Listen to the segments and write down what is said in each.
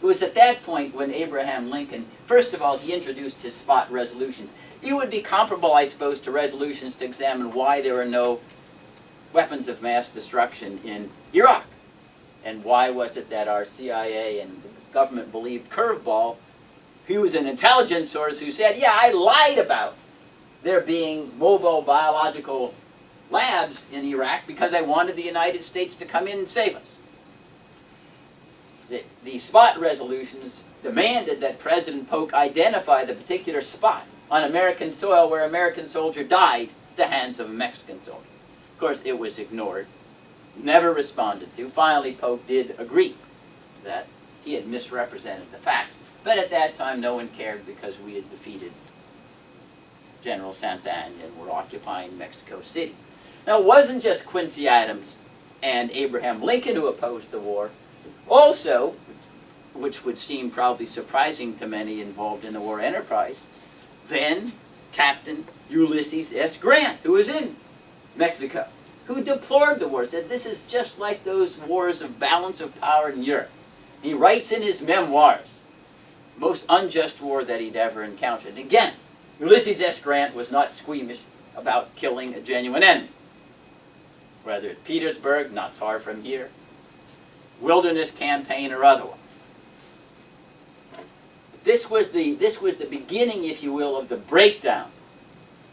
It was at that point when Abraham Lincoln, first of all, he introduced his spot resolutions. It would be comparable, I suppose, to resolutions to examine why there were no weapons of mass destruction in Iraq. And why was it that our CIA and the government believed Curveball, he was an intelligence source who said, yeah, I lied about there being mobile biological labs in Iraq because I wanted the United States to come in and save us. The spot resolutions demanded that President Polk identify the particular spot on American soil where an American soldier died at the hands of a Mexican soldier. Of course, it was ignored, never responded to. Finally, Polk did agree that he had misrepresented the facts. But at that time, no one cared because we had defeated General Santa Anna and were occupying Mexico City. Now, it wasn't just Quincy Adams and Abraham Lincoln who opposed the war. Also, which would seem probably surprising to many involved in the war enterprise, then Captain Ulysses S. Grant, who was in Mexico, who deplored the war, said this is just like those wars of balance of power in Europe. He writes in his memoirs, most unjust war that he'd ever encountered. And again, Ulysses S. Grant was not squeamish about killing a genuine enemy. Whether at Petersburg, not far from here, wilderness campaign or otherwise. This was the beginning, if you will, of the breakdown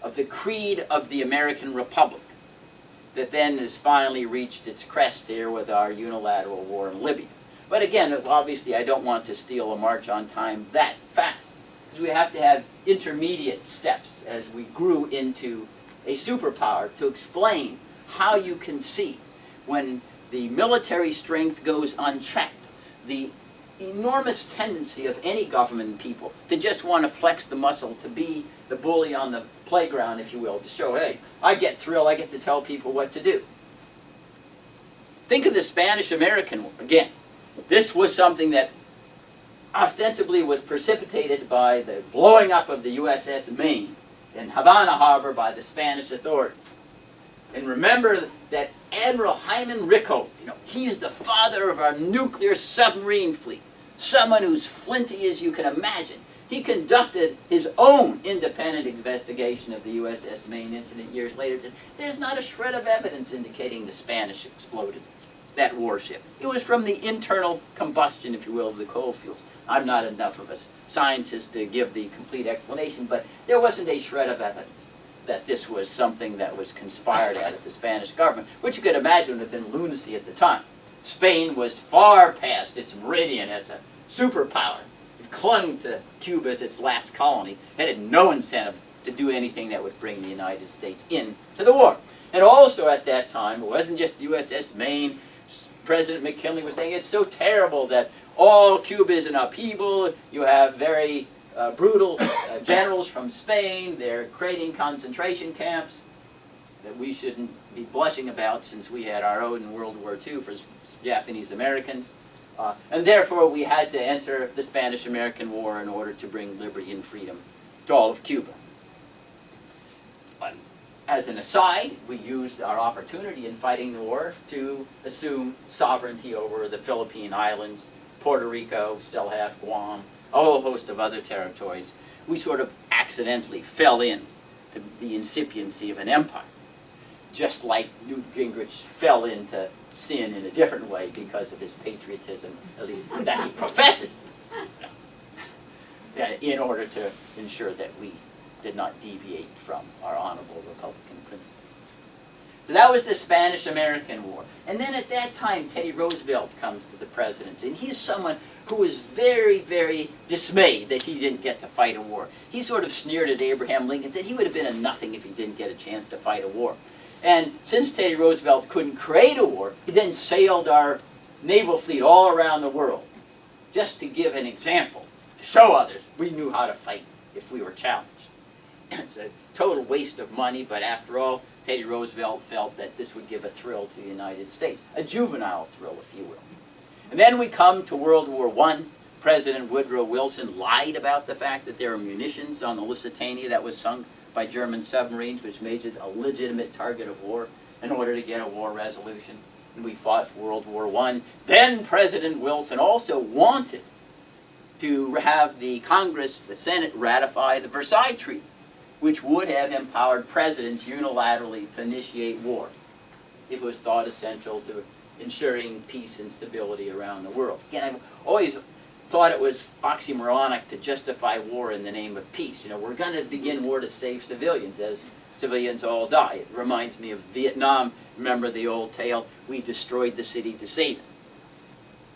of the creed of the American Republic that then has finally reached its crest here with our unilateral war in Libya. But again, obviously I don't want to steal a march on time that fast, because we have to have intermediate steps as we grew into a superpower to explain how you can see when the military strength goes unchecked, the enormous tendency of any government and people to just want to flex the muscle, to be the bully on the playground, if you will, to show, hey, I get thrilled, I get to tell people what to do. Think of the Spanish-American War. Again, this was something that ostensibly was precipitated by the blowing up of the USS Maine in Havana Harbor by the Spanish authorities. And remember that Admiral Hyman Rickover, he's the father of our nuclear submarine fleet, someone who's flinty as you can imagine. He conducted his own independent investigation of the USS Maine incident years later and said, there's not a shred of evidence indicating the Spanish exploded that warship. It was from the internal combustion, if you will, of the coal fuels. I'm not enough of a scientist to give the complete explanation, but there wasn't a shred of evidence that this was something that was conspired at the Spanish government, which you could imagine would have been lunacy at the time. Spain was far past its meridian as a superpower. It clung to Cuba as its last colony. It had no incentive to do anything that would bring the United States into the war. And also at that time, it wasn't just the USS Maine. President McKinley was saying it's so terrible that all Cuba is in upheaval. You have very brutal generals from Spain. They're creating concentration camps that we shouldn't be blushing about since we had our own in World War II for Japanese Americans. And therefore we had to enter the Spanish-American War in order to bring liberty and freedom to all of Cuba. As an aside, we used our opportunity in fighting the war to assume sovereignty over the Philippine Islands, Puerto Rico, still have Guam, a whole host of other territories. We sort of accidentally fell in to the incipiency of an empire, just like Newt Gingrich fell into sin in a different way because of his patriotism, at least that he professes, in order to ensure that we did not deviate from our honorable Republican principles. So that was the Spanish-American War. And then at that time, Teddy Roosevelt comes to the presidency, and he's someone who was very, very dismayed that he didn't get to fight a war. He sort of sneered at Abraham Lincoln and said he would have been a nothing if he didn't get a chance to fight a war. And since Teddy Roosevelt couldn't create a war, he then sailed our naval fleet all around the world, just to give an example, to show others we knew how to fight if we were challenged. It's a total waste of money, but after all, Teddy Roosevelt felt that this would give a thrill to the United States, a juvenile thrill, if you will. And then we come to World War I. President Woodrow Wilson lied about the fact that there were munitions on the Lusitania that was sunk by German submarines, which made it a legitimate target of war in order to get a war resolution. And we fought World War I. Then President Wilson also wanted to have the Congress, the Senate, ratify the Versailles Treaty, which would have empowered presidents unilaterally to initiate war if it was thought essential to ensuring peace and stability around the world. Again, I've always thought it was oxymoronic to justify war in the name of peace. You know, we're going to begin war to save civilians as civilians all die. It reminds me of Vietnam. Remember the old tale, we destroyed the city to save it.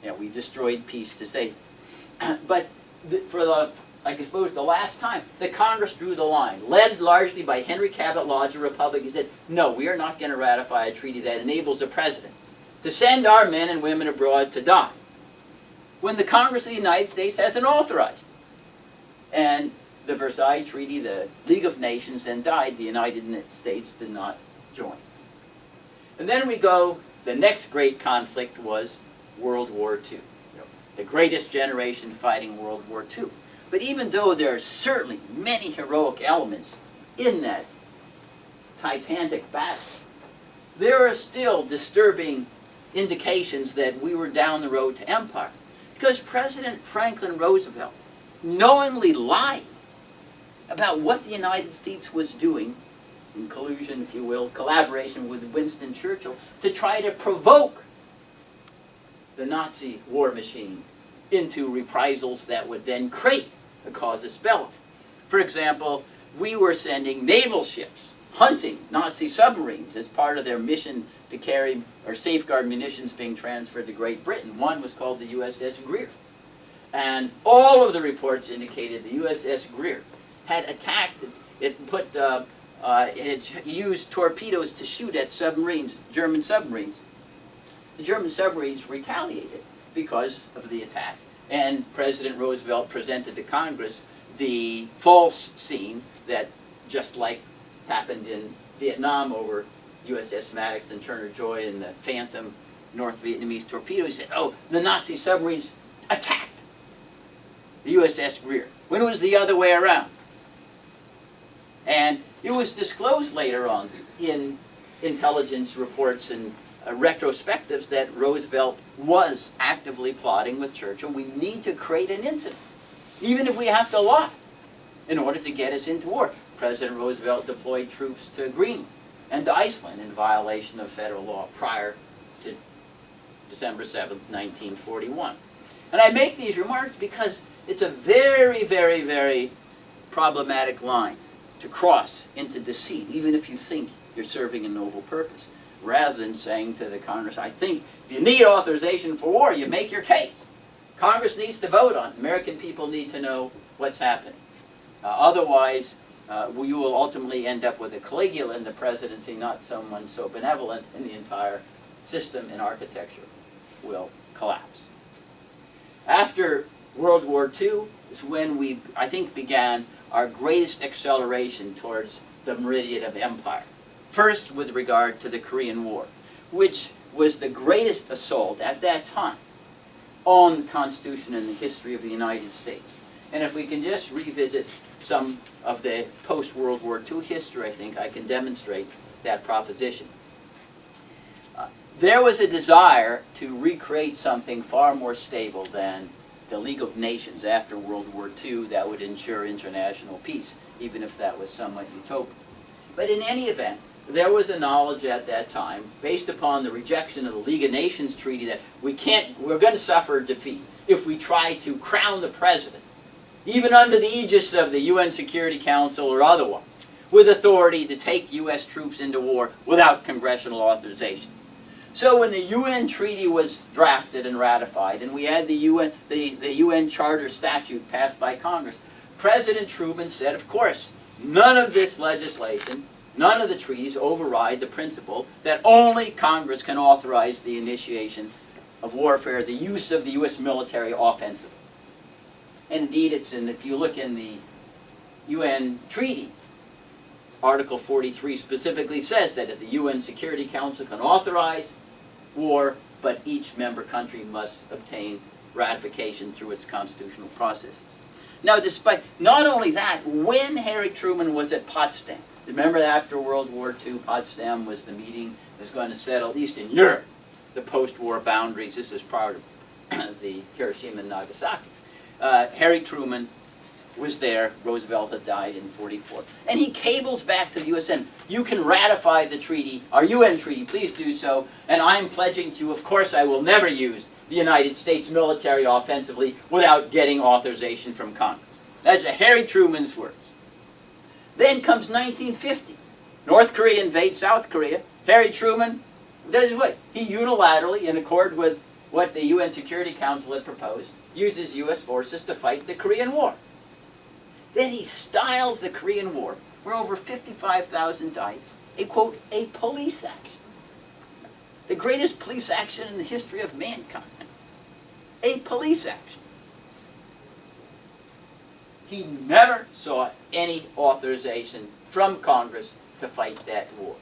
You know, we destroyed peace to save it. But for the, I suppose, the last time, the Congress drew the line, led largely by Henry Cabot Lodge, a Republican, said, no, we are not going to ratify a treaty that enables the president to send our men and women abroad to die, when the Congress of the United States hasn't authorized it. And the Versailles Treaty, the League of Nations, then died. The United States did not join. And then we go, the next great conflict was World War II. The greatest generation fighting World War II. But even though there are certainly many heroic elements in that titanic battle, there are still disturbing indications that we were down the road to empire. Because President Franklin Roosevelt knowingly lied about what the United States was doing, in collusion, if you will, collaboration with Winston Churchill, to try to provoke the Nazi war machine into reprisals that would then create a casus belli. For example, we were sending naval ships hunting Nazi submarines as part of their mission to carry or safeguard munitions being transferred to Great Britain. One was called the USS Greer. And all of the reports indicated the USS Greer had attacked, it had used torpedoes to shoot at submarines, German submarines. The German submarines retaliated because of the attack. And President Roosevelt presented to Congress the false scene that, just like happened in Vietnam over USS Maddox and Turner Joy and the Phantom North Vietnamese torpedoes, he said, oh, the Nazi submarines attacked the USS Greer, when it was the other way around. And it was disclosed later on in intelligence reports and retrospectives that Roosevelt was actively plotting with Churchill. We need to create an incident, even if we have to lie, in order to get us into war. President Roosevelt deployed troops to Greenland and to Iceland in violation of federal law prior to December 7th, 1941. And I make these remarks because it's a very, very, very problematic line to cross into deceit, even if you think you're serving a noble purpose, rather than saying to the Congress, I think if you need authorization for war, you make your case. Congress needs to vote on it. American people need to know what's happening. Otherwise, you will ultimately end up with a Caligula in the presidency, not someone so benevolent, and the entire system and architecture will collapse. After World War II is when we, I think, began our greatest acceleration towards the meridian of empire. First, with regard to the Korean War, which was the greatest assault at that time on the Constitution and the history of the United States. And if we can just revisit some of the post-World War II history, I think I can demonstrate that proposition. There was a desire to recreate something far more stable than the League of Nations after World War II that would ensure international peace, even if that was somewhat utopian. But in any event, there was a knowledge at that time, based upon the rejection of the League of Nations treaty, that we're going to suffer defeat if we try to crown the president, even under the aegis of the UN Security Council or otherwise, with authority to take U.S. troops into war without congressional authorization. So when the UN treaty was drafted and ratified, and we had the UN Charter statute passed by Congress, President Truman said, of course, none of this legislation, none of the treaties override the principle that only Congress can authorize the initiation of warfare, the use of the U.S. military offensively. And indeed, if you look in the UN treaty, Article 43 specifically says that the UN Security Council can authorize war, but each member country must obtain ratification through its constitutional processes. Now, despite, not only that, when Harry Truman was at Potsdam, remember after World War II, Potsdam was the meeting that was going to settle, at least in Europe, the post-war boundaries. This is prior to the Hiroshima and Nagasaki. Harry Truman was there. Roosevelt had died in 44. And he cables back to the UN. You can ratify the treaty, our UN treaty, please do so. And I'm pledging to you, of course, I will never use the United States military offensively without getting authorization from Congress. That's Harry Truman's words. Then comes 1950. North Korea invades South Korea. Harry Truman does what? He unilaterally, in accord with what the UN Security Council had proposed, uses U.S. forces to fight the Korean War. Then he styles the Korean War, where over 55,000 died, a, quote, a police action. The greatest police action in the history of mankind. A police action. He never saw any authorization from Congress to fight that war.